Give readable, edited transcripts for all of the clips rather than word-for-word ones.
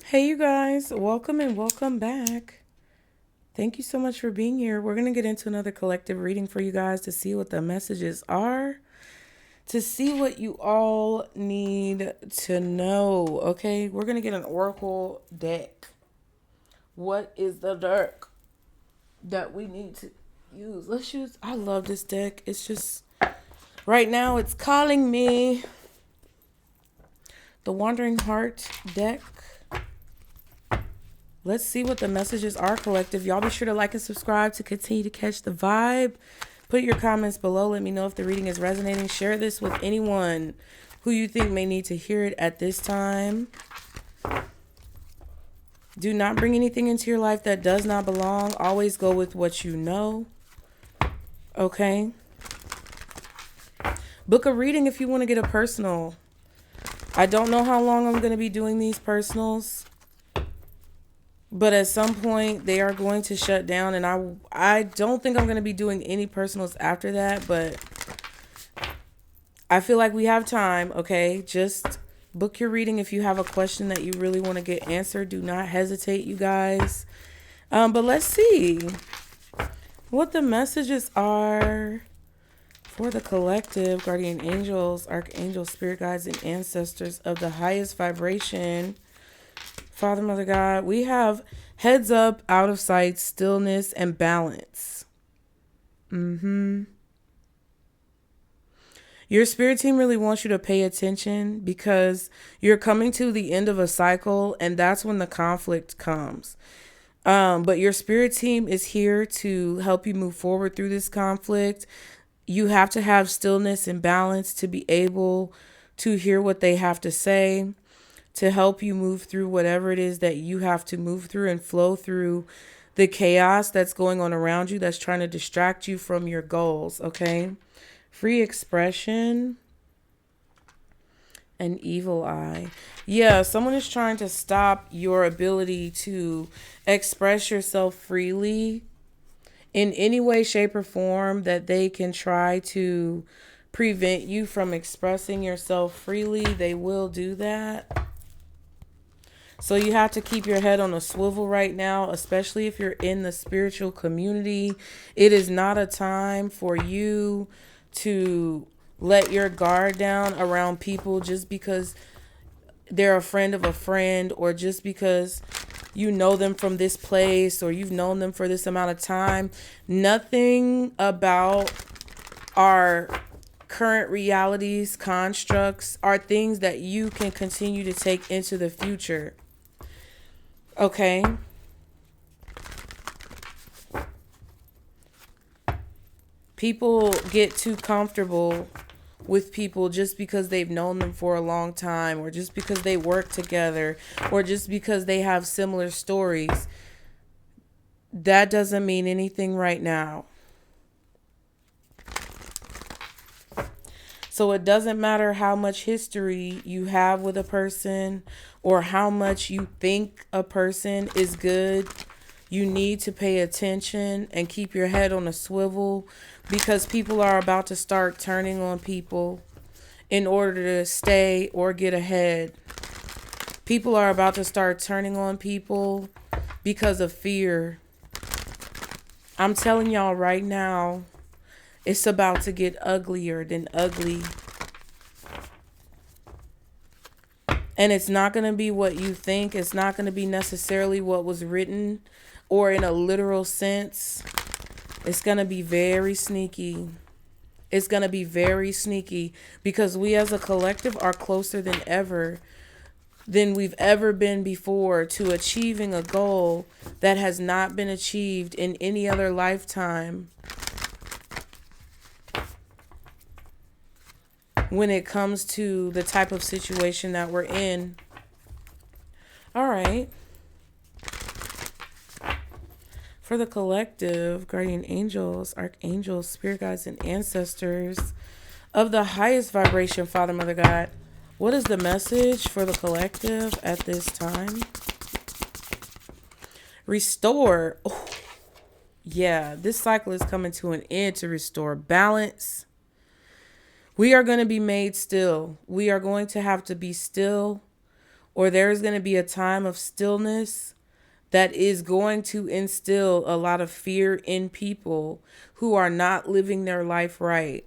Hey, you guys, welcome and welcome back. Thank you so much for being here. We're going to get into another collective reading for you guys to see what the messages are, to see what you all need to know. Okay, we're going to get an oracle deck. What is the deck that we need to use? Let's use, I love this deck. It's just, right now, it's calling me the Wandering Heart deck. Let's see what the messages are, collective. Y'all be sure to like and subscribe to continue to catch the vibe. Put your comments below. Let me know if the reading is resonating. Share this with anyone who you think may need to hear it at this time. Do not bring anything into your life that does not belong. Always go with what you know. Okay? Book a reading if you want to get a personal. I don't know how long I'm going to be doing these personals. But at some point, they are going to shut down. And I don't think I'm going to be doing any personals after that. But I feel like we have time, okay? Just book your reading if you have a question that you really want to get answered. Do not hesitate, you guys. But let's see what the messages are for the collective, guardian angels, archangels, spirit guides, and ancestors of the highest vibration. Father, Mother, God, we have heads up, out of sight, stillness, and balance. Your spirit team really wants you to pay attention because you're coming to the end of a cycle, and that's when the conflict comes. But your spirit team is here to help you move forward through this conflict. You have to have stillness and balance to be able to hear what they have to say, to help you move through whatever it is that you have to move through and flow through the chaos that's going on around you that's trying to distract you from your goals, okay? Free expression and evil eye. Yeah, someone is trying to stop your ability to express yourself freely in any way, shape, or form that they can try to prevent you from expressing yourself freely. They will do that. So you have to keep your head on a swivel right now, especially if you're in the spiritual community. It is not a time for you to let your guard down around people just because they're a friend of a friend, or just because you know them from this place, or you've known them for this amount of time. Nothing about our current realities, constructs, are things that you can continue to take into the future. Okay. People get too comfortable with people just because they've known them for a long time, or just because they work together, or just because they have similar stories. That doesn't mean anything right now. So it doesn't matter how much history you have with a person or how much you think a person is good. You need to pay attention and keep your head on a swivel, because people are about to start turning on people in order to stay or get ahead. People are about to start turning on people because of fear. I'm telling y'all right now, it's about to get uglier than ugly. And it's not going to be what you think. It's not going to be necessarily what was written or in a literal sense. It's going to be very sneaky. It's going to be very sneaky, because we as a collective are closer than we've ever been before to achieving a goal that has not been achieved in any other lifetime. When it comes to the type of situation that we're in. All right. For the collective, guardian angels, archangels, spirit guides, and ancestors of the highest vibration, Father, Mother, God, what is the message for the collective at this time? Restore. Oh, yeah, this cycle is coming to an end to restore balance. We are going to be made still. We are going to have to be still or there is going to be a time of stillness that is going to instill a lot of fear in people who are not living their life right.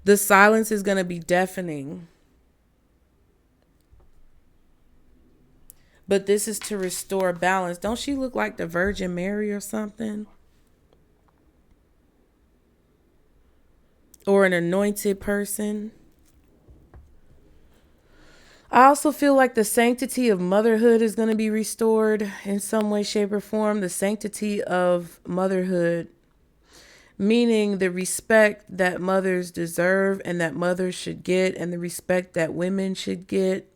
The silence is going to be deafening. But this is to restore balance. Don't she look like the Virgin Mary or something? Or an anointed person? I also feel like the sanctity of motherhood is going to be restored in some way, shape, or form. The sanctity of motherhood, meaning the respect that mothers deserve and that mothers should get, and the respect that women should get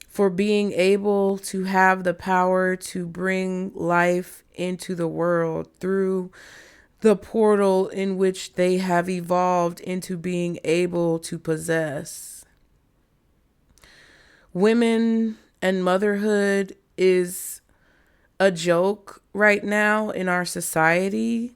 for being able to have the power to bring life into the world through the portal in which they have evolved into being able to possess. Women and motherhood is a joke right now in our society.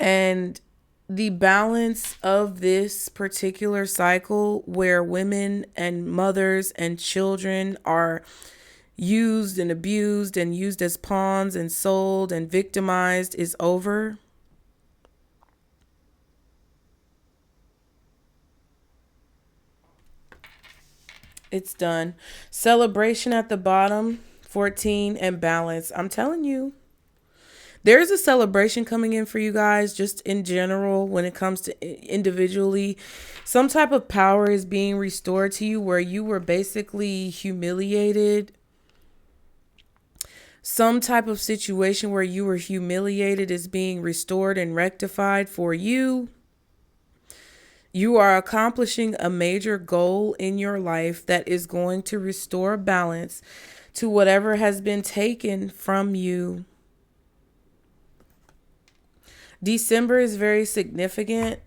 And the balance of this particular cycle where women and mothers and children are used and abused and used as pawns and sold and victimized is over. It's done. Celebration at the bottom, 14, and balance. I'm telling you, there's a celebration coming in for you guys just in general when it comes to individually. Some type of power is being restored to you where you were basically humiliated. Some type of situation where you were humiliated is being restored and rectified for you. You are accomplishing a major goal in your life that is going to restore balance to whatever has been taken from you. December is very significant.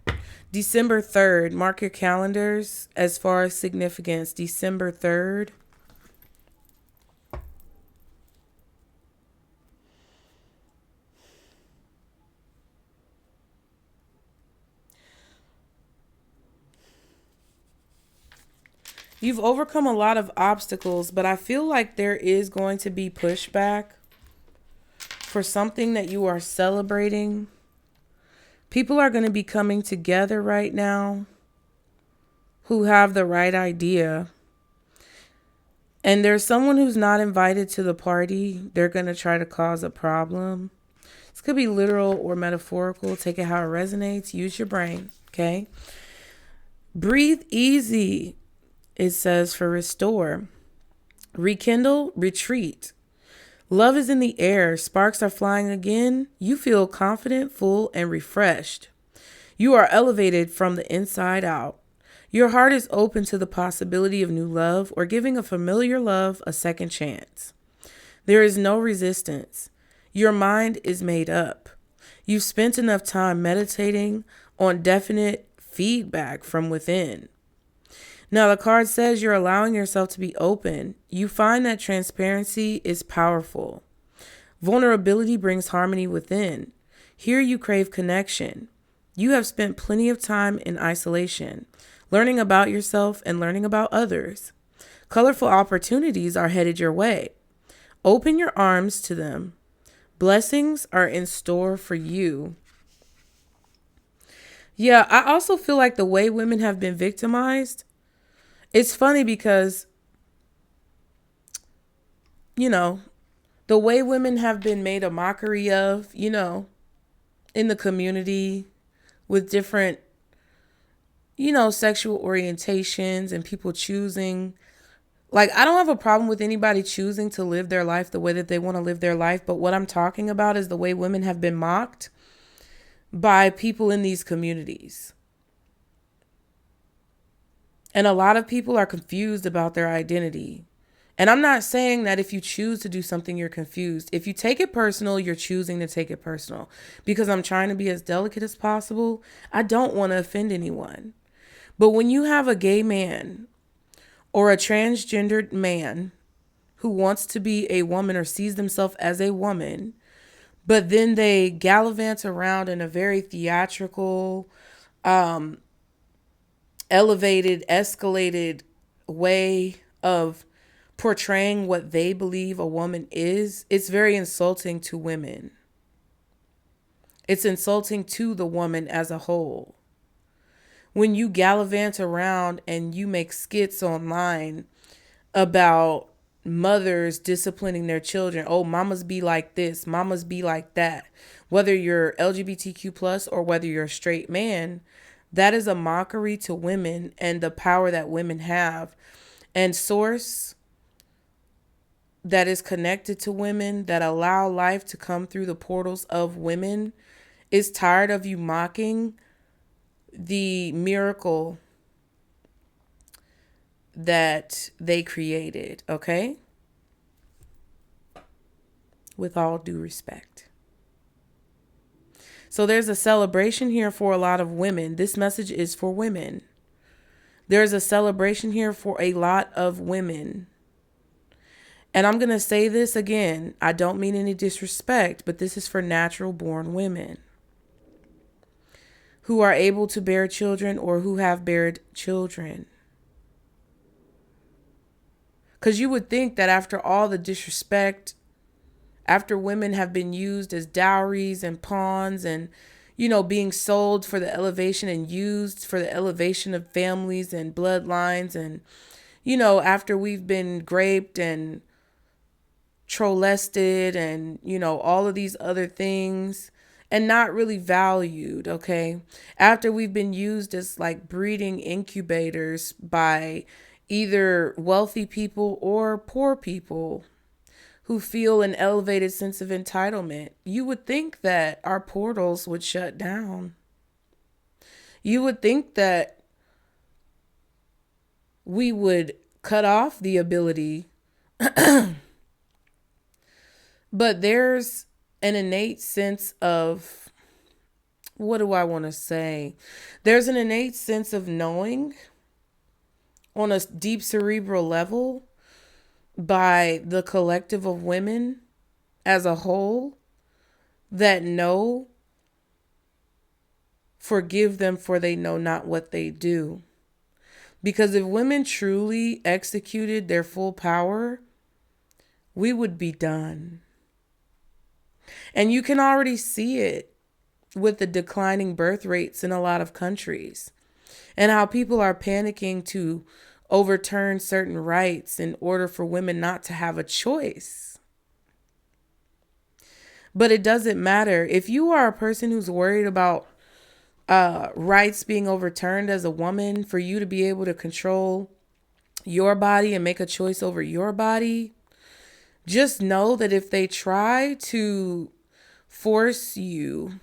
December 3rd, mark your calendars as far as significance. December 3rd. You've overcome a lot of obstacles, but I feel like there is going to be pushback for something that you are celebrating. People are going to be coming together right now who have the right idea. And there's someone who's not invited to the party. They're going to try to cause a problem. This could be literal or metaphorical. Take it how it resonates. Use your brain, okay? Breathe easy, it says, for restore. Rekindle, retreat. Love is in the air. Sparks are flying again. You feel confident, full, and refreshed. You are elevated from the inside out. Your heart is open to the possibility of new love or giving a familiar love a second chance. There is no resistance. Your mind is made up. You've spent enough time meditating on definite feedback from within. Now, the card says you're allowing yourself to be open. You find that transparency is powerful. Vulnerability brings harmony within. Here you crave connection. You have spent plenty of time in isolation, learning about yourself and learning about others. Colorful opportunities are headed your way. Open your arms to them. Blessings are in store for you. Yeah, I also feel like the way women have been victimized, it's funny because, the way women have been made a mockery of, in the community with different, sexual orientations and people choosing. Like, I don't have a problem with anybody choosing to live their life the way that they want to live their life. But what I'm talking about is the way women have been mocked by people in these communities. And a lot of people are confused about their identity. And I'm not saying that if you choose to do something, you're confused. If you take it personal, you're choosing to take it personal. Because I'm trying to be as delicate as possible. I don't want to offend anyone. But when you have a gay man or a transgendered man who wants to be a woman or sees themselves as a woman, but then they gallivant around in a very theatrical, elevated, escalated way of portraying what they believe a woman is, it's very insulting to women. It's insulting to the woman as a whole. When you gallivant around and you make skits online about mothers disciplining their children, oh, mamas be like this, mamas be like that, whether you're LGBTQ plus or whether you're a straight man, that is a mockery to women and the power that women have. And source that is connected to women, that allow life to come through the portals of women, is tired of you mocking the miracle that they created, okay? With all due respect. So there's a celebration here for a lot of women. This message is for women. There's a celebration here for a lot of women. And I'm going to say this again. I don't mean any disrespect, but this is for natural born women who are able to bear children or who have bared children. Because you would think that after all the disrespect, after women have been used as dowries and pawns and, you know, being sold for the elevation and used for the elevation of families and bloodlines, and, you know, after we've been raped and trolested and, you know, all of these other things and not really valued, okay? After we've been used as like breeding incubators by either wealthy people or poor people who feel an elevated sense of entitlement, you would think that our portals would shut down. You would think that we would cut off the ability. But there's an innate sense of, what do I want to say? There's an innate sense of knowing on a deep cerebral level by the collective of women as a whole that know, forgive them for they know not what they do. Because if women truly executed their full power, we would be done. And you can already see it with the declining birth rates in a lot of countries and how people are panicking to overturn certain rights in order for women not to have a choice. But it doesn't matter. If you are a person who's worried about rights being overturned as a woman, for you to be able to control your body and make a choice over your body, just know that if they try to force you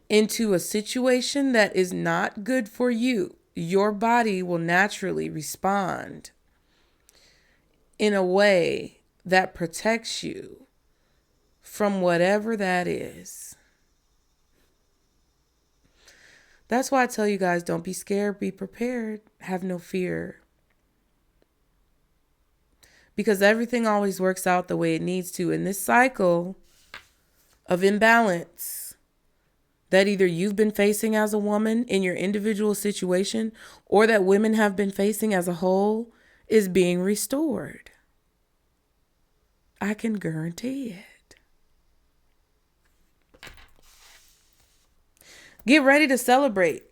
into a situation that is not good for you, your body will naturally respond in a way that protects you from whatever that is. That's why I tell you guys, don't be scared, be prepared, have no fear. Because everything always works out the way it needs to in this cycle of imbalance that either you've been facing as a woman in your individual situation or that women have been facing as a whole is being restored. I can guarantee it. Get ready to celebrate.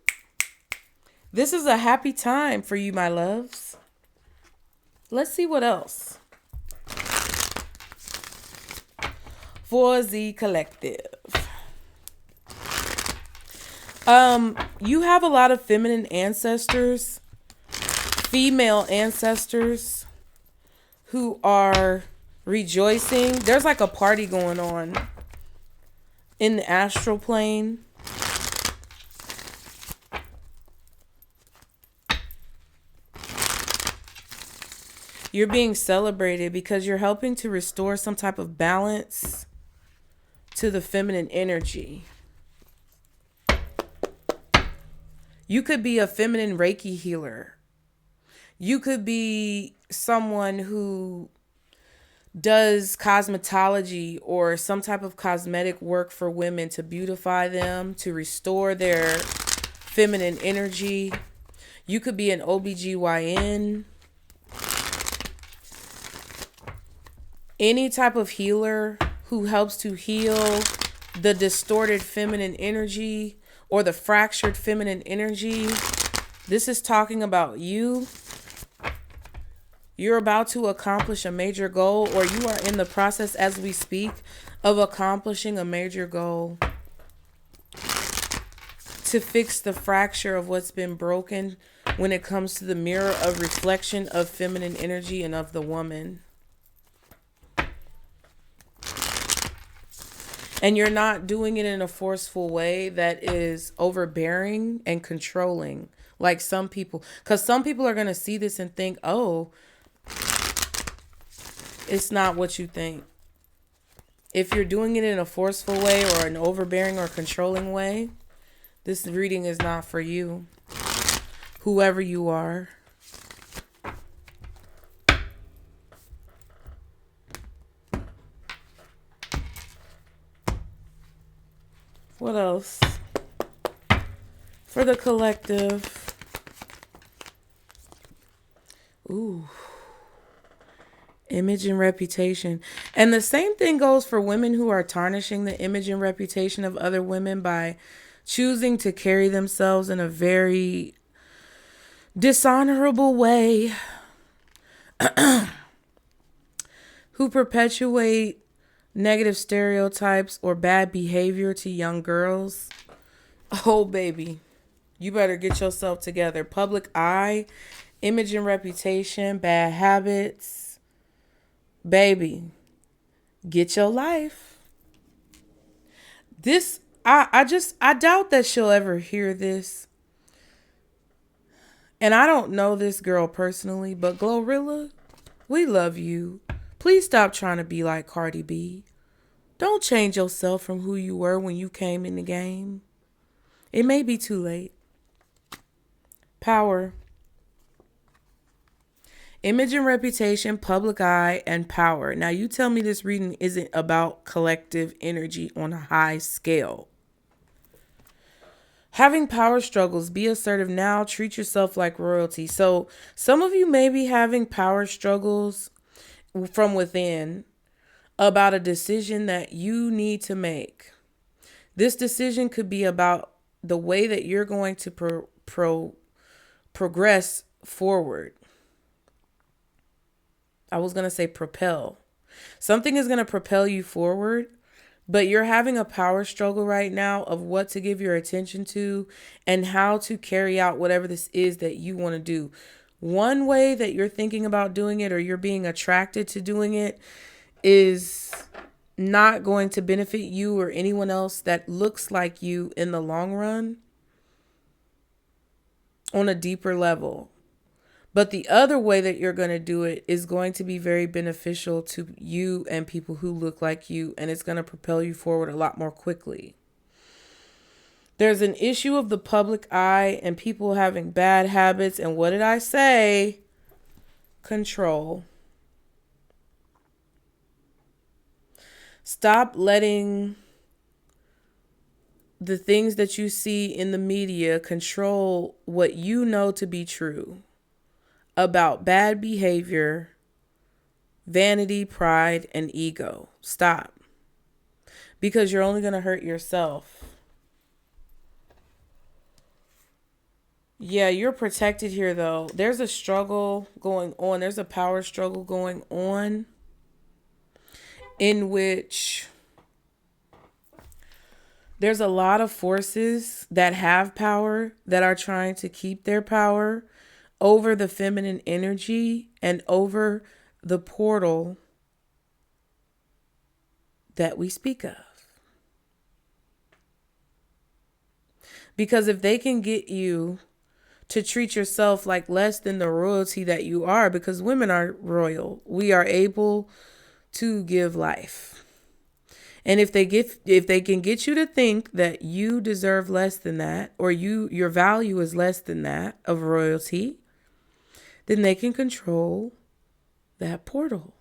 This is a happy time for you, my loves. Let's see what else for the collective. You have a lot of feminine ancestors, female ancestors who are rejoicing. There's like a party going on in the astral plane. You're being celebrated because you're helping to restore some type of balance to the feminine energy. You could be a feminine Reiki healer. You could be someone who does cosmetology or some type of cosmetic work for women to beautify them, to restore their feminine energy. You could be an OBGYN. Any type of healer who helps to heal the distorted feminine energy or the fractured feminine energy. This is talking about you. You're about to accomplish a major goal, or you are in the process as we speak of accomplishing a major goal to fix the fracture of what's been broken when it comes to the mirror of reflection of feminine energy and of the woman. And you're not doing it in a forceful way that is overbearing and controlling like some people. Because some people are going to see this and think, oh, it's not what you think. If you're doing it in a forceful way or an overbearing or controlling way, this reading is not for you. Whoever you are. What else? For the collective. Ooh. Image and reputation. And the same thing goes for women who are tarnishing the image and reputation of other women by choosing to carry themselves in a very dishonorable way. Who perpetuate negative stereotypes or bad behavior to young girls. Oh, baby, you better get yourself together. Public eye, image and reputation, bad habits. Baby, get your life. This, I doubt that she'll ever hear this. And I don't know this girl personally, but Glorilla, we love you. Please stop trying to be like Cardi B. Don't change yourself from who you were when you came in the game. It may be too late. Power. Image and reputation, public eye, and power. Now you tell me this reading isn't about collective energy on a high scale. Having power struggles, be assertive now, treat yourself like royalty. So some of you may be having power struggles from within about a decision that you need to make. This decision could be about the way that you're going to progress forward. I was going to say propel. Something is going to propel you forward, but you're having a power struggle right now of what to give your attention to and how to carry out whatever this is that you want to do. One way that you're thinking about doing it or you're being attracted to doing it is not going to benefit you or anyone else that looks like you in the long run on a deeper level. But the other way that you're going to do it is going to be very beneficial to you and people who look like you, and it's going to propel you forward a lot more quickly. There's an issue of the public eye and people having bad habits. And what did I say? Control. Stop letting the things that you see in the media control what you know to be true about bad behavior, vanity, pride, and ego. Stop. Because you're only going to hurt yourself. Yeah, you're protected here, though. There's a struggle going on. There's a power struggle going on in which there's a lot of forces that have power that are trying to keep their power over the feminine energy and over the portal that we speak of. Because if they can get you to treat yourself like less than the royalty that you are, because women are royal, we are able to give life. And if they can get you to think that you deserve less than that, or your value is less than that of royalty, then they can control that portal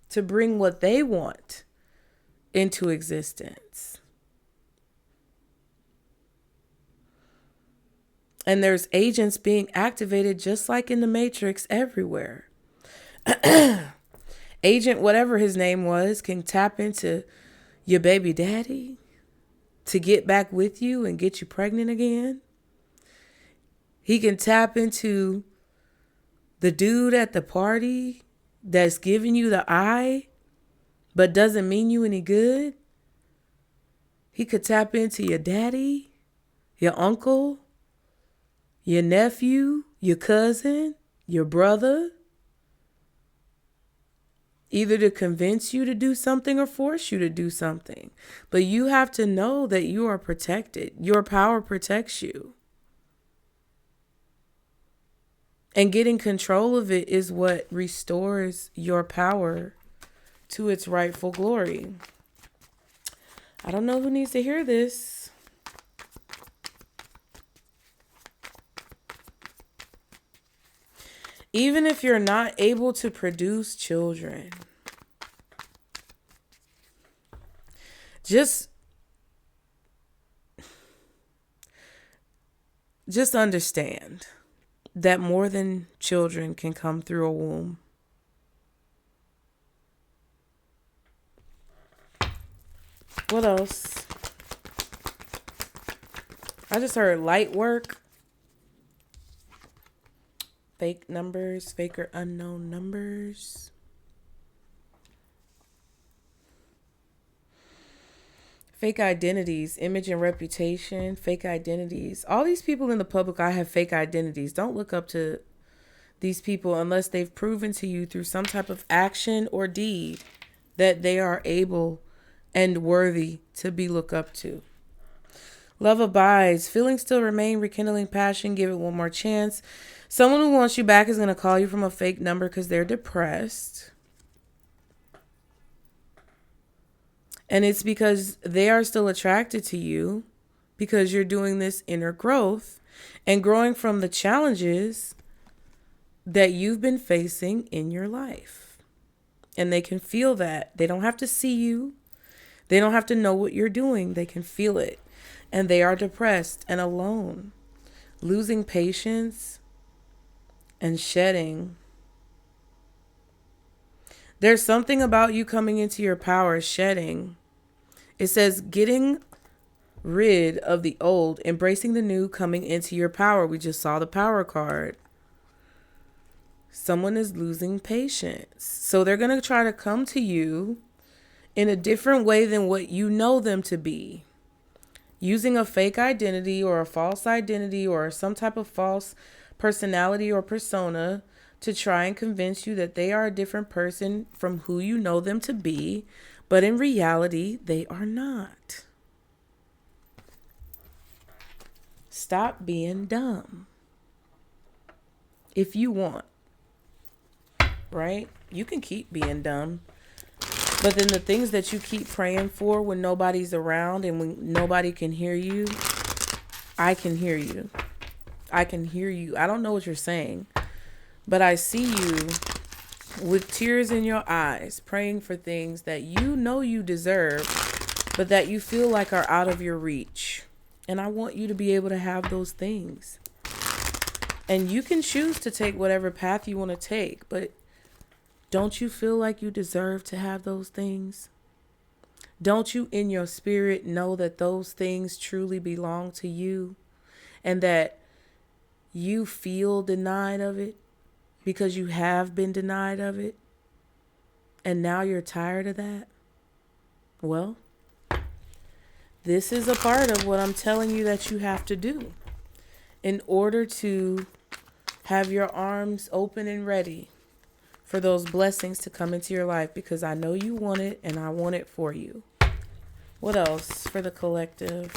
to bring what they want into existence. And there's agents being activated just like in the Matrix everywhere. Agent, whatever his name was, can tap into your baby daddy to get back with you and get you pregnant again. He can tap into the dude at the party that's giving you the eye but doesn't mean you any good. He could tap into your daddy, your uncle, your nephew, your cousin, your brother, either to convince you to do something or force you to do something. But you have to know that you are protected. Your power protects you. And getting control of it is what restores your power to its rightful glory. I don't know who needs to hear this. Even if you're not able to produce children, just understand that more than children can come through a womb. What else? I just heard light work. Fake numbers, fake or unknown numbers. Fake identities, image and reputation, fake identities. All these people in the public eye have fake identities. Don't look up to these people unless they've proven to you through some type of action or deed that they are able and worthy to be looked up to. Love abides. Feelings still remain. Rekindling passion. Give it one more chance. Someone who wants you back is going to call you from a fake number because they're depressed. And it's because they are still attracted to you because you're doing this inner growth and growing from the challenges that you've been facing in your life. And they can feel that. They don't have to see you. They don't have to know what you're doing. They can feel it. And they are depressed and alone, losing patience and shedding. There's something about you coming into your power, shedding. It says getting rid of the old, embracing the new, coming into your power. We just saw the power card. Someone is losing patience. So they're going to try to come to you in a different way than what you know them to be. Using a fake identity or a false identity or some type of false personality or persona to try and convince you that they are a different person from who you know them to be, but in reality, they are not. Stop being dumb. If you want, right? You can keep being dumb. But then the things that you keep praying for when nobody's around and when nobody can hear you, I can hear you. I can hear you. I don't know what you're saying, but I see you with tears in your eyes, praying for things that you know you deserve, but that you feel like are out of your reach. And I want you to be able to have those things. And you can choose to take whatever path you want to take, but don't you feel like you deserve to have those things? Don't you in your spirit know that those things truly belong to you and that you feel denied of it because you have been denied of it and now you're tired of that? Well, this is a part of what I'm telling you that you have to do in order to have your arms open and ready for those blessings to come into your life, because I know you want it and I want it for you. What else for the collective?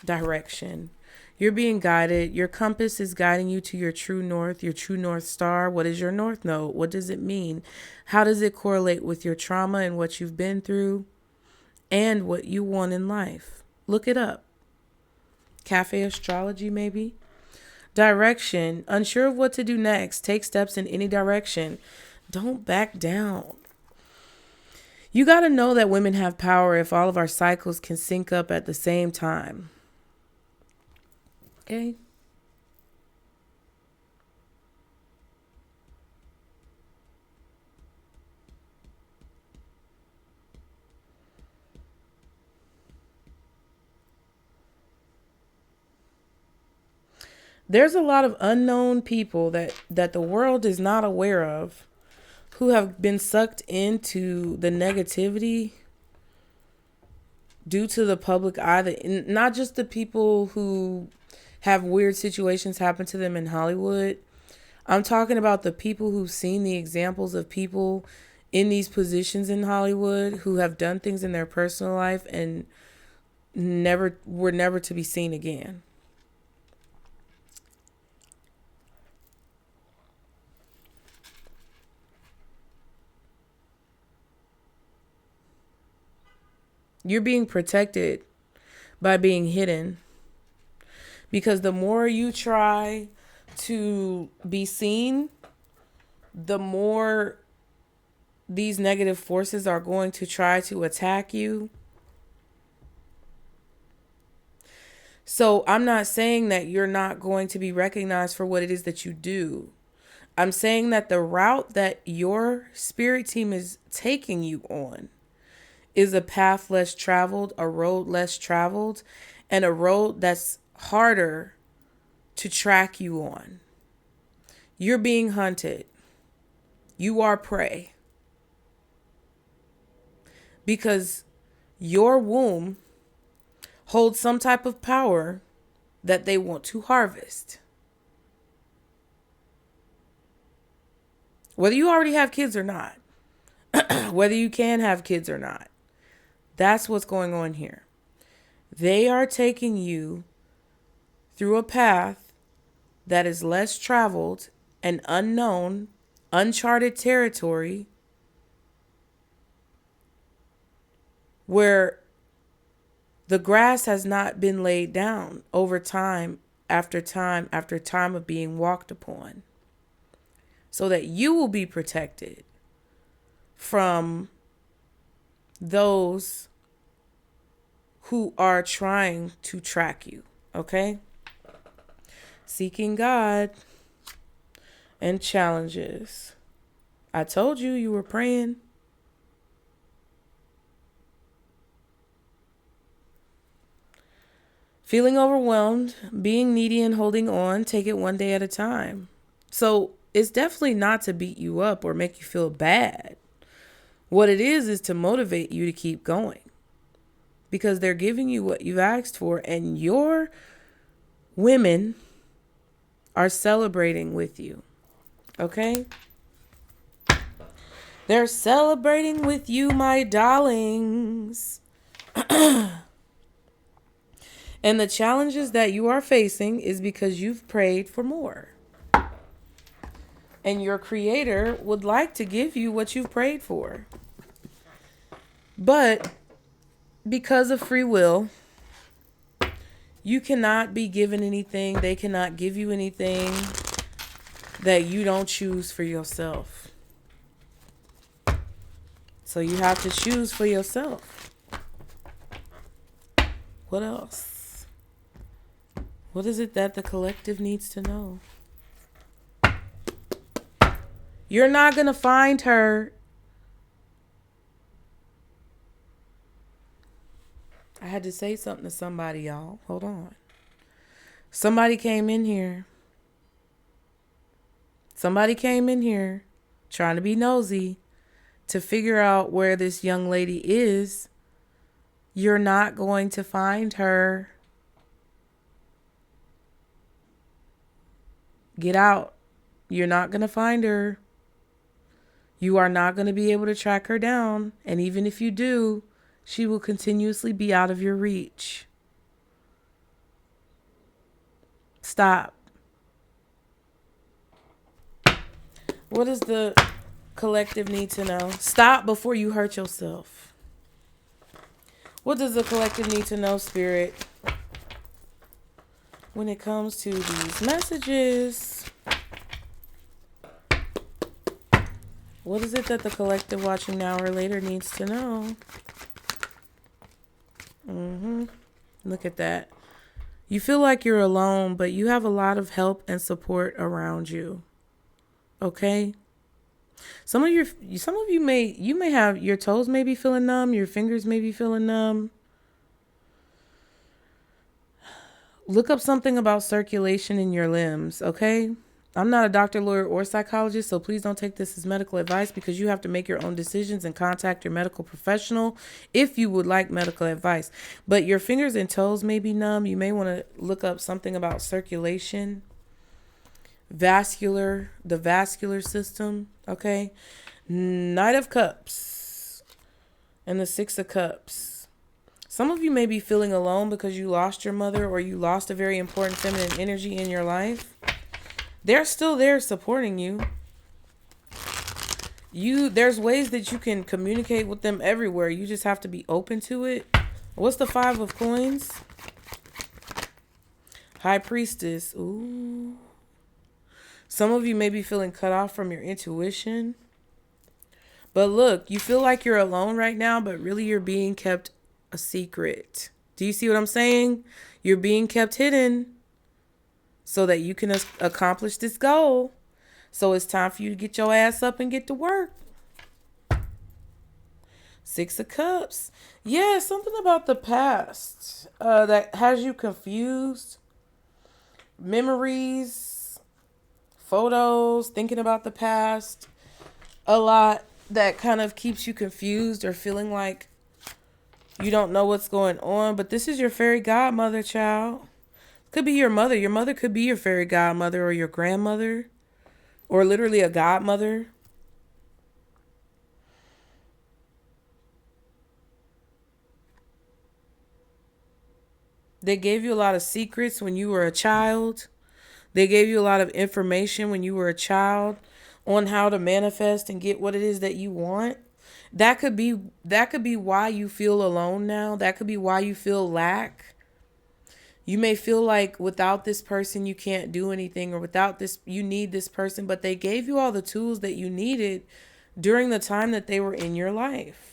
Direction. You're being guided. Your compass is guiding you to your true north star. What is your north node? What does it mean? How does it correlate with your trauma and what you've been through and what you want in life? Look it up. Cafe astrology, maybe. Direction. Unsure of what to do next. Take steps in any direction. Don't back down. You got to know that women have power if all of our cycles can sync up at the same time. Okay? There's a lot of unknown people that the world is not aware of who have been sucked into the negativity due to the public eye. Not just the people who have weird situations happen to them in Hollywood. I'm talking about the people who've seen the examples of people in these positions in Hollywood who have done things in their personal life and were never to be seen again. You're being protected by being hidden. Because the more you try to be seen, the more these negative forces are going to try to attack you. So I'm not saying that you're not going to be recognized for what it is that you do. I'm saying that the route that your spirit team is taking you on is a path less traveled, a road less traveled, and a road that's harder to track you on. You're being hunted. You are prey. Because your womb holds some type of power that they want to harvest. Whether you already have kids or not, whether you can have kids or not, that's what's going on here. They are taking you through a path that is less traveled and unknown, uncharted territory where the grass has not been laid down over time after time after time of being walked upon, so that you will be protected from those who are trying to track you. Okay? Seeking God and challenges. I told you you were praying. Feeling overwhelmed, being needy and holding on, take it one day at a time. So it's definitely not to beat you up or make you feel bad. What it is to motivate you to keep going. Because they're giving you what you've asked for, and your women are celebrating with you. Okay? They're celebrating with you, my darlings. And the challenges that you are facing is because you've prayed for more. And your creator would like to give you what you've prayed for. But because of free will, you cannot be given anything. They cannot give you anything that you don't choose for yourself. So you have to choose for yourself. What else? What is it that the collective needs to know? You're not going to find her. I had to say something to somebody, y'all. Hold on. Somebody came in here. Somebody came in here trying to be nosy to figure out where this young lady is. You're not going to find her. Get out. You're not going to find her. You are not going to be able to track her down. And even if you do, she will continuously be out of your reach. Stop. What does the collective need to know? Stop before you hurt yourself. What does the collective need to know, Spirit? When it comes to these messages, what is it that the collective watching now or later needs to know? Look at that. You feel like you're alone, but you have a lot of help and support around you. Okay? Some of you may have your toes may be feeling numb, your fingers may be feeling numb. Look up something about circulation in your limbs, okay? I'm not a doctor, lawyer, or psychologist, so please don't take this as medical advice because you have to make your own decisions and contact your medical professional if you would like medical advice. But your fingers and toes may be numb. You may want to look up something about circulation, the vascular system, okay? Knight of Cups and the Six of Cups. Some of you may be feeling alone because you lost your mother or you lost a very important feminine energy in your life. They're still there supporting you. There's ways that you can communicate with them everywhere. You just have to be open to it. What's the Five of Coins? High Priestess. Ooh. Some of you may be feeling cut off from your intuition. But look, you feel like you're alone right now, but really you're being kept a secret. Do you see what I'm saying? You're being kept hidden so that you can accomplish this goal. So it's time for you to get your ass up and get to work. Six of Cups. Yeah, something about the past that has you confused. Memories, photos, thinking about the past a lot that kind of keeps you confused or feeling like you don't know what's going on. But this is your fairy godmother, child. Could be your mother. Your mother could be your fairy godmother or your grandmother or literally a godmother. They gave you a lot of secrets when you were a child. They gave you a lot of information when you were a child on how to manifest and get what it is that you want. That could be why you feel alone now. That could be why you feel lack. You may feel like without this person you can't do anything, or without this you need this person, but they gave you all the tools that you needed during the time that they were in your life.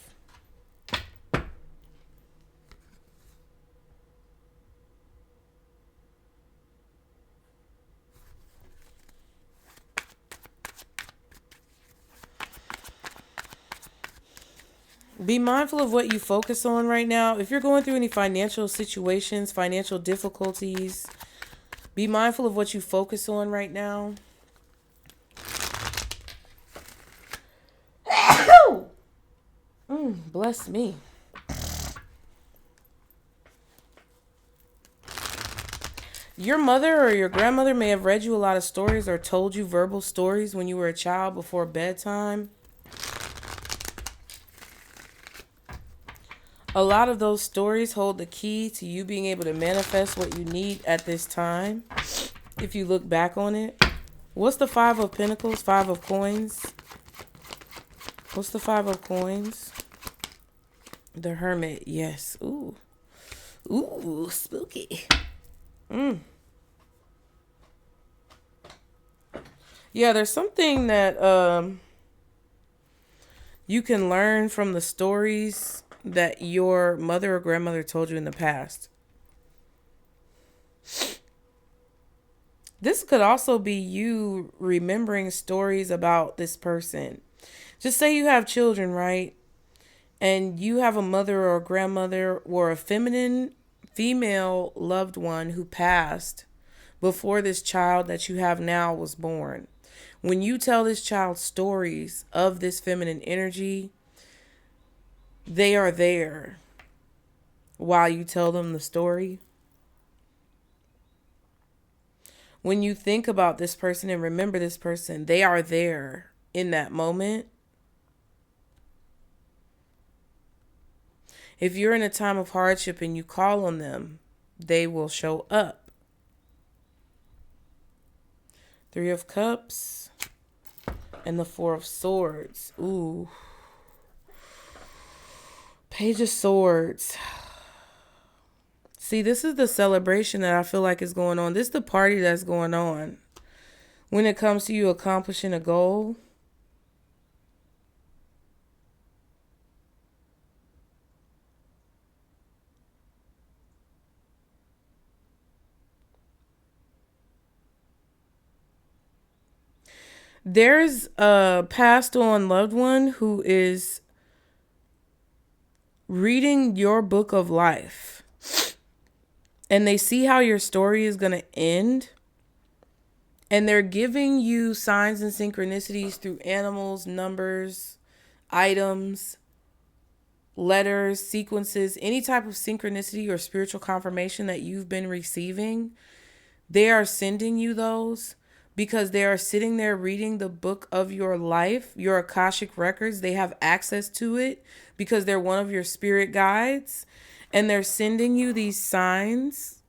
Be mindful of what you focus on right now. If you're going through any financial situations, financial difficulties, be mindful of what you focus on right now. Bless me. Your mother or your grandmother may have read you a lot of stories or told you verbal stories when you were a child before bedtime. A lot of those stories hold the key to you being able to manifest what you need at this time, if you look back on it. What's the Five of Pentacles, Five of Coins? What's the Five of Coins? The Hermit, yes. Ooh. Ooh, spooky. Yeah, there's something that you can learn from the stories that your mother or grandmother told you in the past. This could also be you remembering stories about this person. Just say you have children, right? And you have a mother or a grandmother or a female loved one who passed before this child that you have now was born. When you tell this child stories of this feminine energy, they are there while you tell them the story. When you think about this person and remember this person, they are there in that moment. If you're in a time of hardship and you call on them, they will show up. Three of Cups and the Four of Swords. Ooh. Page of Swords. See, this is the celebration that I feel like is going on. This is the party that's going on when it comes to you accomplishing a goal. There's a passed on loved one who is reading your book of life. and they see how your story is going to end. And they're giving you signs and synchronicities through animals, numbers, items, letters, sequences, any type of synchronicity or spiritual confirmation that you've been receiving. They are sending you those because they are sitting there reading the book of your life, your Akashic records. They have access to it because they're one of your spirit guides, and they're sending you these signs.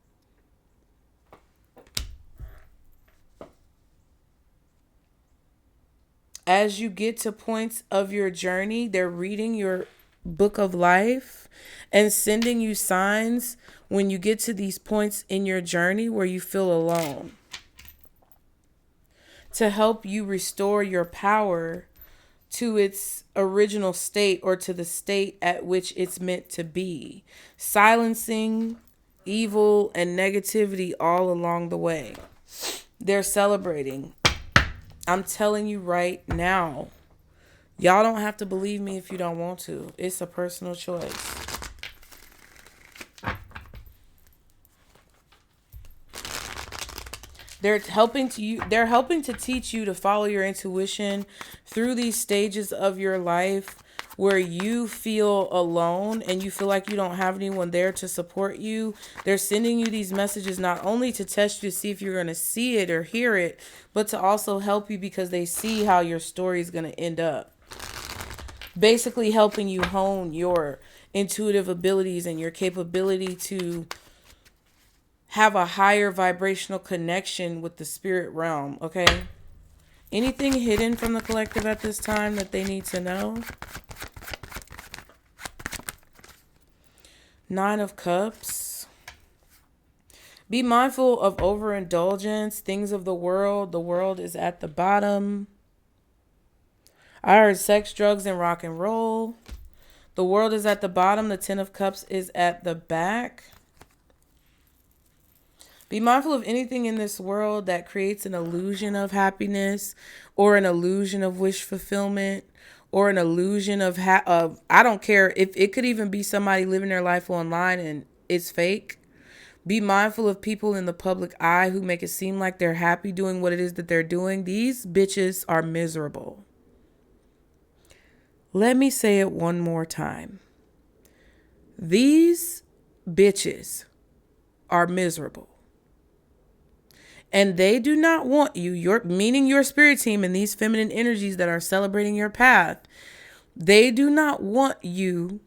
As you get to points of your journey, they're reading your book of life and sending you signs when you get to these points in your journey where you feel alone, to help you restore your power to its original state, or to the state at which it's meant to be, silencing evil and negativity all along the way. They're celebrating. I'm telling you right now, y'all don't have to believe me if you don't want to. It's a personal choice. They're helping to teach you to follow your intuition through these stages of your life where you feel alone and you feel like you don't have anyone there to support you. They're sending you these messages not only to test you to see if you're going to see it or hear it, but to also help you because they see how your story is going to end up. Basically helping you hone your intuitive abilities and your capability to have a higher vibrational connection with the spirit realm, okay? Anything hidden from the collective at this time that they need to know? Nine of Cups. Be mindful of overindulgence, things of the world. The world is at the bottom. I heard sex, drugs, and rock and roll. The world is at the bottom. The Ten of Cups is at the back. Be mindful of anything in this world that creates an illusion of happiness or an illusion of wish fulfillment or an illusion of I don't care if it could even be somebody living their life online and it's fake. Be mindful of people in the public eye who make it seem like they're happy doing what it is that they're doing. These bitches are miserable. Let me say it one more time. These bitches are miserable. And they do not want you, meaning your spirit team and these feminine energies that are celebrating your path. They do not want you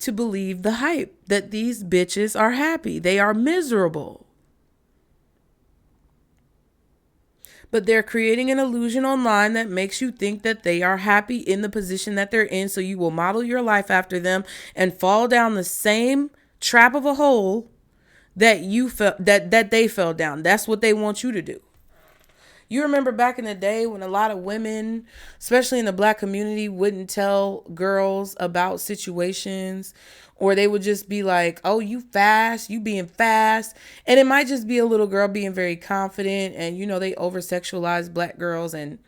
to believe the hype that these bitches are happy. They are miserable. But they're creating an illusion online that makes you think that they are happy in the position that they're in. So you will model your life after them and fall down the same trap of a hole that you felt that they fell down. That's what they want you to do. You remember back in the day when a lot of women, especially in the black community, wouldn't tell girls about situations, or they would just be like, oh, you fast, you being fast. And it might just be a little girl being very confident, and they over sexualize black girls and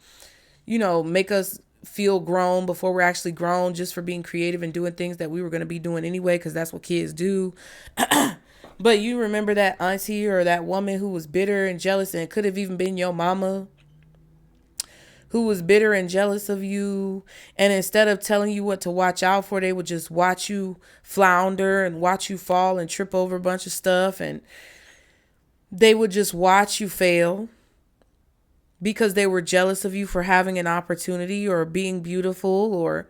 make us feel grown before we're actually grown, just for being creative and doing things that we were going to be doing anyway, because that's what kids do. But you remember that auntie or that woman who was bitter and jealous, and it could have even been your mama, who was bitter and jealous of you. And instead of telling you what to watch out for, they would just watch you flounder and watch you fall and trip over a bunch of stuff. And they would just watch you fail because they were jealous of you for having an opportunity or being beautiful or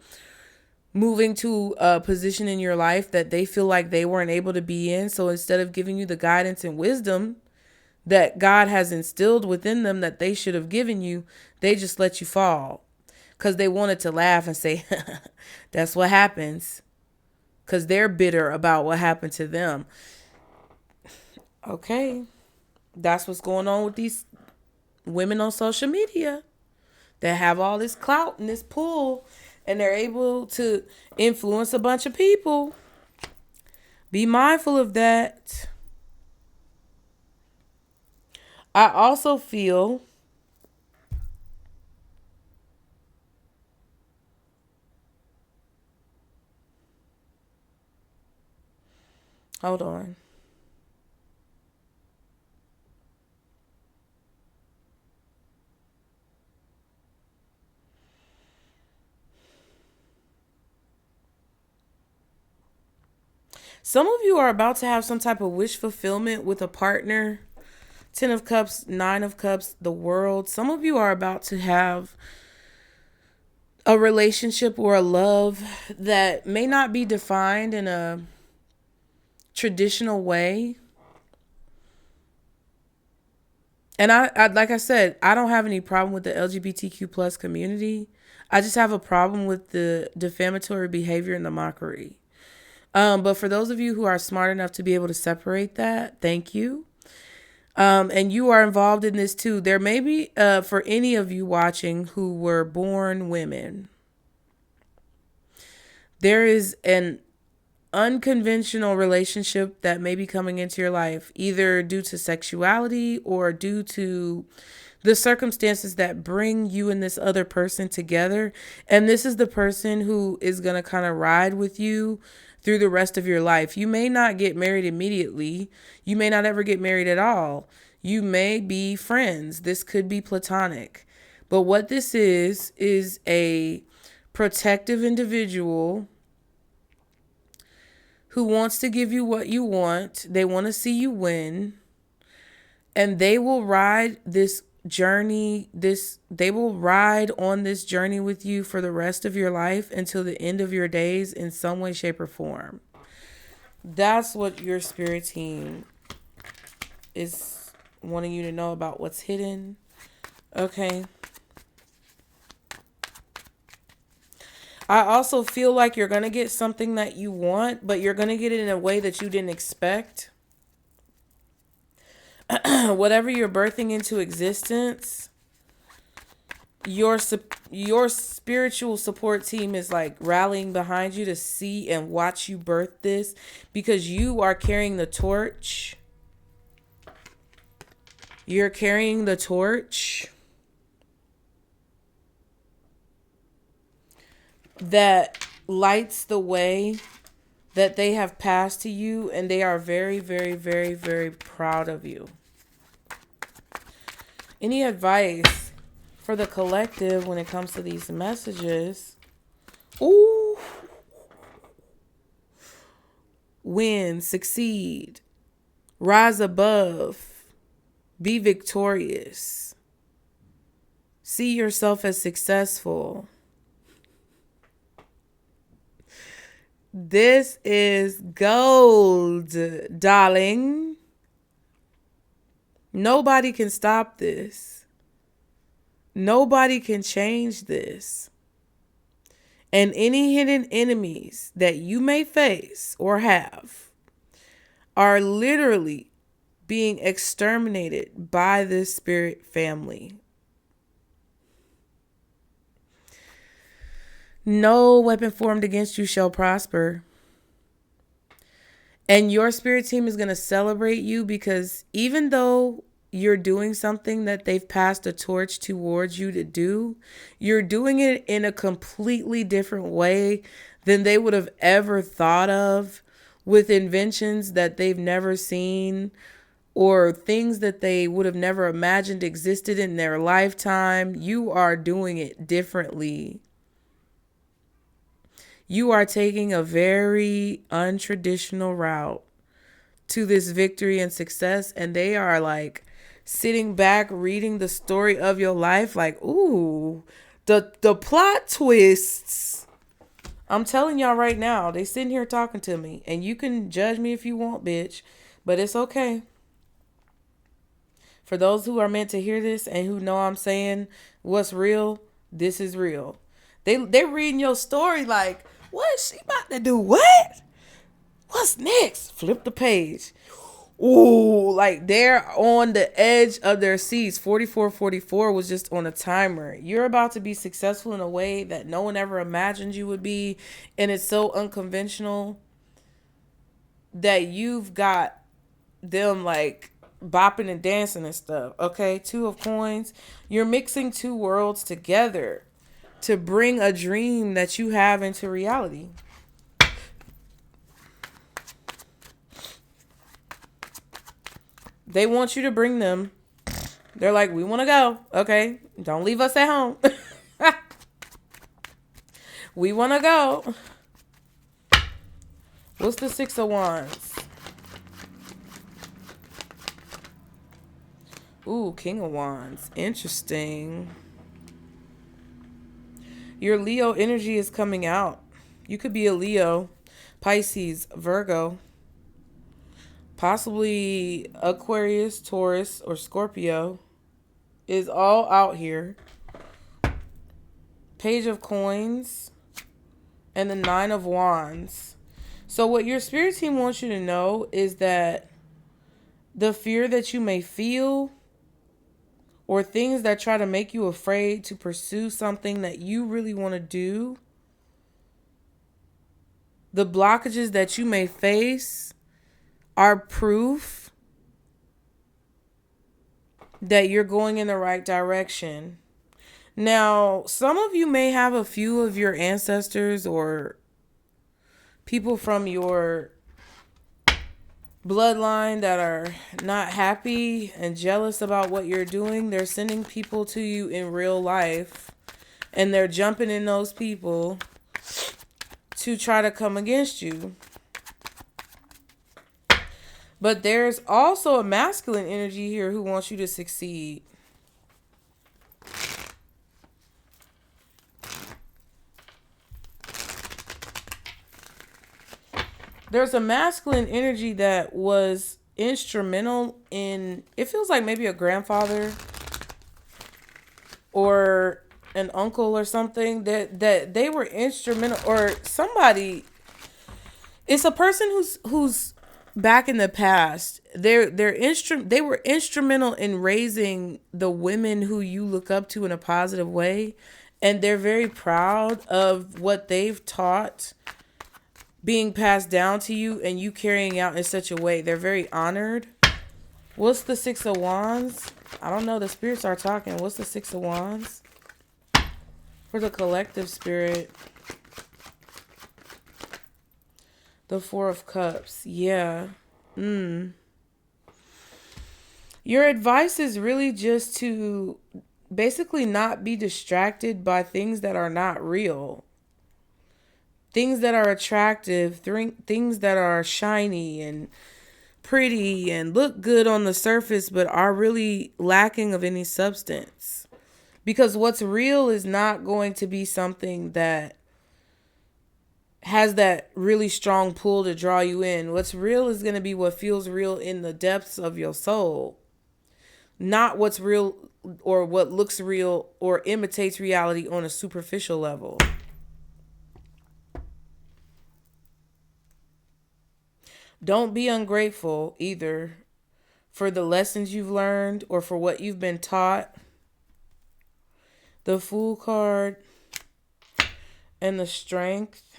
moving to a position in your life that they feel like they weren't able to be in. So instead of giving you the guidance and wisdom that God has instilled within them that they should have given you, they just let you fall because they wanted to laugh and say, that's what happens, because they're bitter about what happened to them. Okay. That's what's going on with these women on social media that have all this clout and this pull, and they're able to influence a bunch of people. Be mindful of that. I also feel hold on. Some of you are about to have some type of wish fulfillment with a partner. 10 of Cups, 9 of Cups, the World. Some of you are about to have a relationship or a love that may not be defined in a traditional way. And I like I said, I don't have any problem with the LGBTQ plus community. I just have a problem with the defamatory behavior and the mockery. But for those of you who are smart enough to be able to separate that, thank you. And you are involved in this too. There may be, for any of you watching who were born women, there is an unconventional relationship that may be coming into your life, either due to sexuality or due to the circumstances that bring you and this other person together. And this is the person who is going to kind of ride with you through the rest of your life. You may not get married immediately. You may not ever get married at all. You may be friends. This could be platonic. But what this is a protective individual who wants to give you what you want. They want to see you win. And they will ride this journey, they will ride on this journey with you for the rest of your life until the end of your days in some way, shape, or form. That's what your spirit team is wanting you to know about what's hidden. Okay. I also feel like you're going to get something that you want, but you're going to get it in a way that you didn't expect. Whatever you're birthing into existence, your spiritual support team is like rallying behind you to see and watch you birth this, because you are carrying the torch. You're carrying the torch that lights the way that they have passed to you, and they are very, very, very, very proud of you. Any advice for the collective when it comes to these messages? Ooh. Win, succeed, rise above, be victorious, see yourself as successful. This is gold, darling. Nobody can stop this. Nobody can change this. And any hidden enemies that you may face or have are literally being exterminated by this spirit family. No weapon formed against you shall prosper. And your spirit team is going to celebrate you, because even though you're doing something that they've passed a torch towards you to do, you're doing it in a completely different way than they would have ever thought of, with inventions that they've never seen or things that they would have never imagined existed in their lifetime. You are doing it differently. You are taking a very untraditional route to this victory and success. And they are like sitting back, reading the story of your life. Like, ooh, the plot twists. I'm telling y'all right now, they sitting here talking to me. And you can judge me if you want, bitch. But it's okay. For those who are meant to hear this and who know I'm saying what's real, this is real. They're reading your story like, what is she about to do? What? What's next? Flip the page. Ooh, like they're on the edge of their seats. 4444 was just on a timer. You're about to be successful in a way that no one ever imagined you would be. And it's so unconventional that you've got them like bopping and dancing and stuff. Okay, 2 of coins. You're mixing 2 worlds together to bring a dream that you have into reality. They want you to bring them. They're like, we want to go. Okay, don't leave us at home. We want to go. What's the Six of Wands? Ooh, King of Wands. Interesting. Your Leo energy is coming out. You could be a Leo, Pisces, Virgo, possibly Aquarius, Taurus, or Scorpio is all out here. Page of Coins and the Nine of Wands. So what your spirit team wants you to know is that the fear that you may feel or things that try to make you afraid to pursue something that you really want to do, the blockages that you may face are proof that you're going in the right direction. Now, some of you may have a few of your ancestors or people from your bloodline that are not happy and jealous about what you're doing. They're sending people to you in real life, and they're jumping in those people to try to come against you. But there's also a masculine energy here who wants you to succeed. There's a masculine energy that was instrumental in, it feels like maybe a grandfather or an uncle or something, that they were instrumental, or somebody. It's a person who's back in the past. They were instrumental in raising the women who you look up to in a positive way, and they're very proud of what they've taught being passed down to you and you carrying out in such a way. They're very honored. What's the Six of Wands? I don't know. The spirits are talking. What's the Six of Wands? For the collective spirit. The Four of Cups. Yeah. Your advice is really just to basically not be distracted by things that are not real. Things that are attractive, things that are shiny and pretty and look good on the surface, but are really lacking of any substance. Because what's real is not going to be something that has that really strong pull to draw you in. What's real is going to be what feels real in the depths of your soul. Not what's real or what looks real or imitates reality on a superficial level. Don't be ungrateful either for the lessons you've learned or for what you've been taught. The Fool card and the Strength.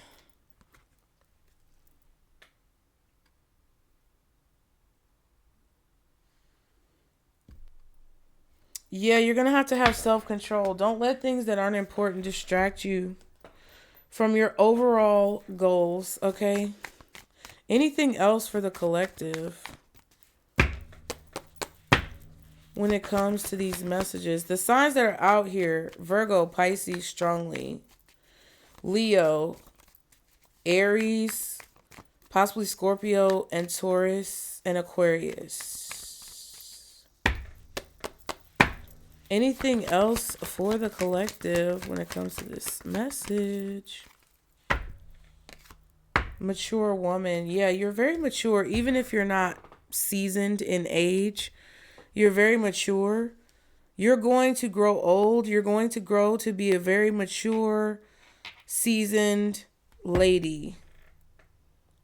Yeah, you're going to have self-control. Don't let things that aren't important distract you from your overall goals, okay? Anything else for the collective when it comes to these messages? The signs that are out here: Virgo, Pisces strongly, Leo, Aries, possibly Scorpio, and Taurus, and Aquarius. Anything else for the collective when it comes to this message? Mature woman. Yeah, you're very mature. Even if you're not seasoned in age, you're very mature. You're going to grow old. You're going to grow to be a very mature, seasoned lady.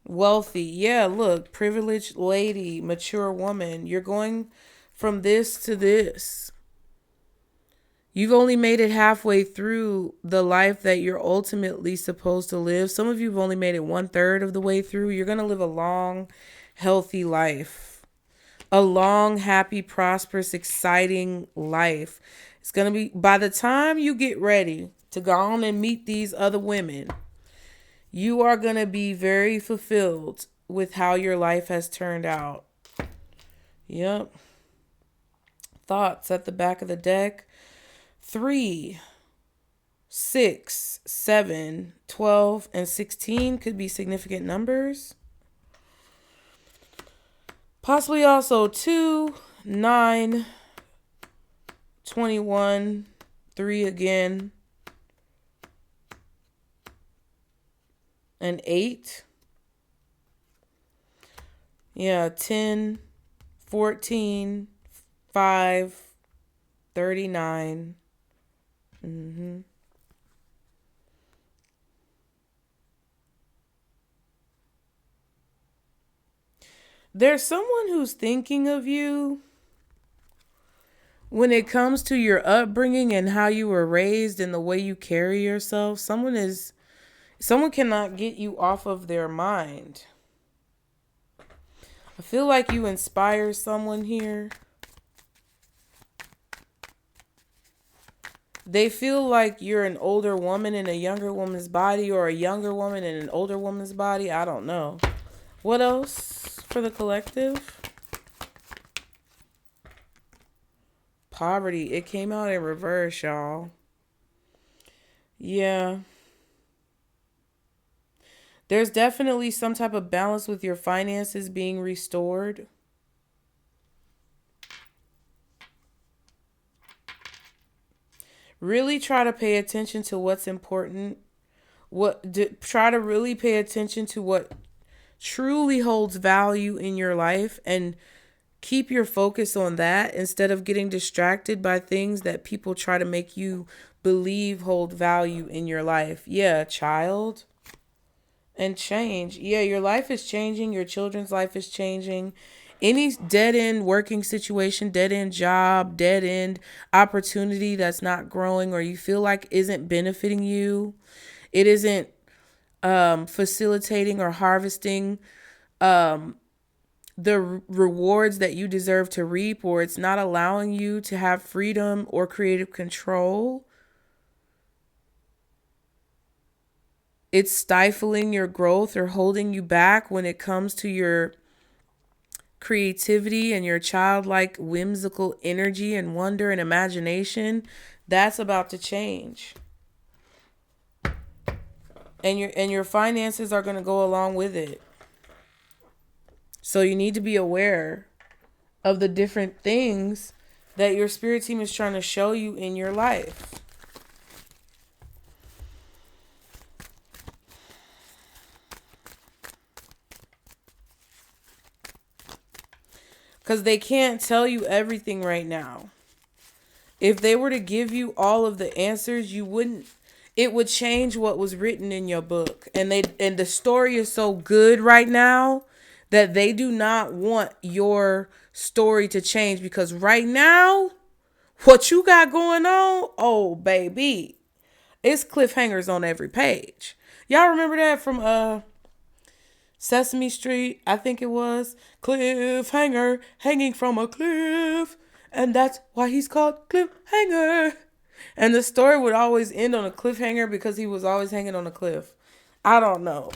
Wealthy. Yeah, look, privileged lady, mature woman. You're going from this to this. You've only made it halfway through the life that you're ultimately supposed to live. Some of you have only made it 1/3 of the way through. You're going to live a long, healthy life. A long, happy, prosperous, exciting life. It's going to be, by the time you get ready to go on and meet these other women, you are going to be very fulfilled with how your life has turned out. Yep. Thoughts at the back of the deck. 3, 6, 7, 12, and 16 could be significant numbers. Possibly also 2, 9, 21, 3 again, and 8. Yeah, 10, 14, 5, 39. There's someone who's thinking of you when it comes to your upbringing and how you were raised and the way you carry yourself. Someone cannot get you off of their mind. I feel like you inspire someone here. They feel like you're an older woman in a younger woman's body, or a younger woman in an older woman's body. I don't know. What else for the collective? Poverty. It came out in reverse, y'all. Yeah. There's definitely some type of balance with your finances being restored. Really try to pay attention to what's important. Try to really pay attention to what truly holds value in your life, and keep your focus on that instead of getting distracted by things that people try to make you believe hold value in your life. Yeah, child. And change. Yeah, your life is changing. Your children's life is changing. Any dead end working situation, dead end job, dead end opportunity that's not growing or you feel like isn't benefiting you, it isn't facilitating or harvesting the rewards that you deserve to reap, or it's not allowing you to have freedom or creative control. It's stifling your growth or holding you back when it comes to your creativity and your childlike whimsical energy and wonder and imagination. That's about to change. And your finances are going to go along with it. So you need to be aware of the different things that your spirit team is trying to show you in your life. Because they can't tell you everything right now. If they were to give you all of the answers, it would change what was written in your book. And the story is so good right now that they do not want your story to change, because right now, what you got going on, oh baby, it's cliffhangers on every page. Y'all remember that from Sesame Street? I think it was cliffhanger hanging from a cliff, and that's why he's called Cliffhanger. And the story would always end on a cliffhanger because he was always hanging on a cliff. I don't know.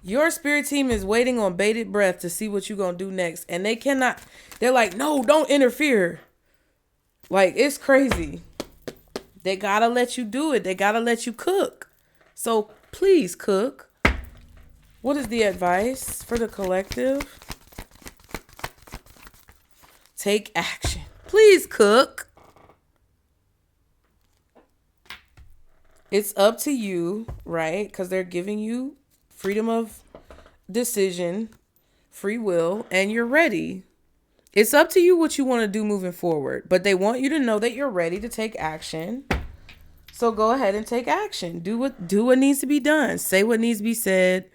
Your spirit team is waiting on bated breath to see what you're going to do next. And they're like, no, don't interfere. Like, it's crazy. They got to let you do it. They got to let you cook. So please cook. What is the advice for the collective? Take action. Please cook. It's up to you, right? Because they're giving you freedom of decision, free will, and you're ready. It's up to you what you want to do moving forward, but they want you to know that you're ready to take action. So go ahead and take action. Do what needs to be done. Say what needs to be said.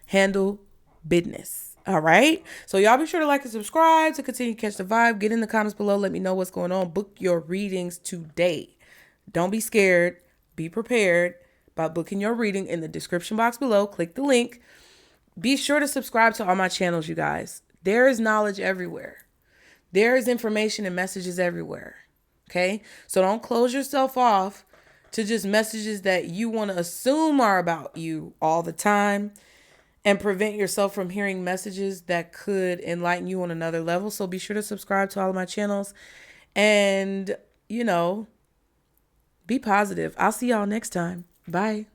Handle business. All right. So y'all be sure to like and subscribe to continue to catch the vibe. Get in the comments below. Let me know what's going on. Book your readings today. Don't be scared. Be prepared by booking your reading in the description box below. Click the link. Be sure to subscribe to all my channels, you guys. There is knowledge everywhere. There is information and messages everywhere. Okay? So don't close yourself off to just messages that you want to assume are about you all the time, and prevent yourself from hearing messages that could enlighten you on another level. So be sure to subscribe to all of my channels and, be positive. I'll see y'all next time. Bye.